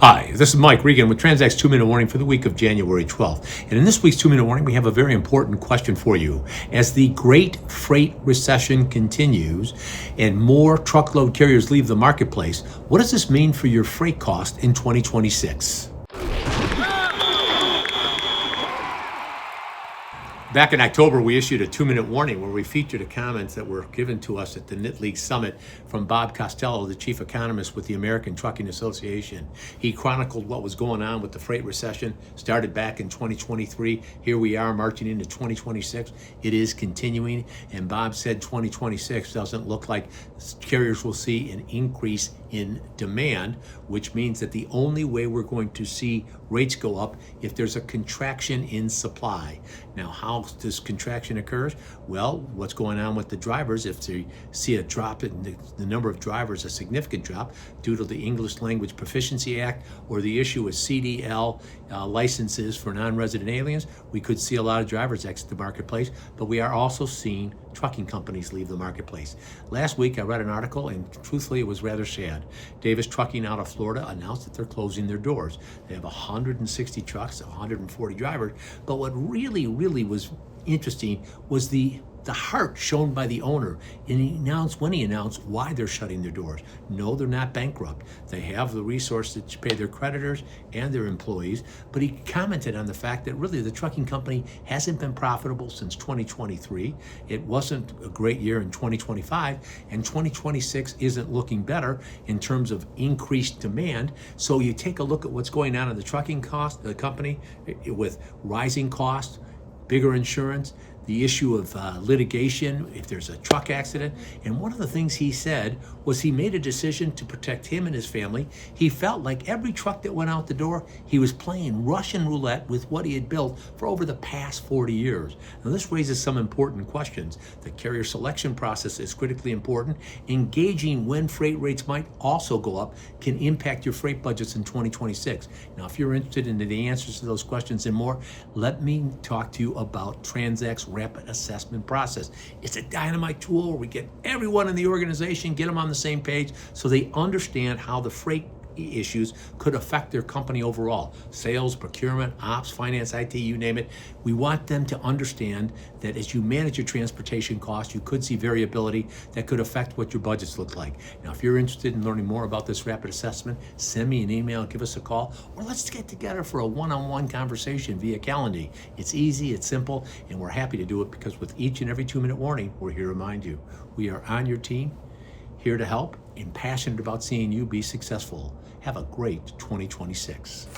Hi, this is Mike Regan with Transact's 2-Minute Warning for the week of January 12th. And in this week's 2-Minute Warning, we have a very important question for you. As the great freight recession continues and more truckload carriers leave the marketplace, what does this mean for your freight cost in 2026? Back in October, we issued a 2-minute warning where we featured the comments that were given to us at the Knit League Summit from Bob Costello, the Chief Economist with the American Trucking Association. He chronicled what was going on with the freight recession, started back in 2023. Here we are marching into 2026. It is continuing, and Bob said 2026 doesn't look like carriers will see an increase in demand, which means that the only way we're going to see rates go up if there's a contraction in supply. Now, how this contraction occurs? Well, what's going on with the drivers? If they see a drop in the number of drivers, a significant drop due to the English Language Proficiency Act or the issue with CDL licenses for non-resident aliens, we could see a lot of drivers exit the marketplace, but we are also seeing trucking companies leave the marketplace. Last week, I read an article, and truthfully, it was rather sad. Davis Trucking out of Florida announced that they're closing their doors. They have 160 trucks, 140 drivers, but what really was interesting was the heart shown by the owner. And when he announced why they're shutting their doors. No, they're not bankrupt. They have the resources to pay their creditors and their employees. But he commented on the fact that really the trucking company hasn't been profitable since 2023. It wasn't a great year in 2025, and 2026 isn't looking better in terms of increased demand. So you take a look at what's going on in the trucking company with rising costs, bigger insurance, the issue of litigation if there's a truck accident. And one of the things he said was he made a decision to protect him and his family. He felt like every truck that went out the door, he was playing Russian roulette with what he had built for over the past 40 years. Now, this raises some important questions. The carrier selection process is critically important. Engaging when freight rates might also go up can impact your freight budgets in 2026. Now, if you're interested in the answers to those questions and more, let me talk to you about Transact's rapid assessment process. It's a dynamite tool where we get everyone in the organization, get them on the same page so they understand how the freight issues could affect their company overall. Sales, procurement, ops, finance, IT, you name it. We want them to understand that as you manage your transportation costs, you could see variability that could affect what your budgets look like. Now, if you're interested in learning more about this rapid assessment, send me an email, give us a call, or let's get together for a one-on-one conversation via Calendly. It's easy, it's simple, and we're happy to do it because with each and every 2-minute warning, we're here to remind you. We are on your team, here to help, and passionate about seeing you be successful. Have a great 2026.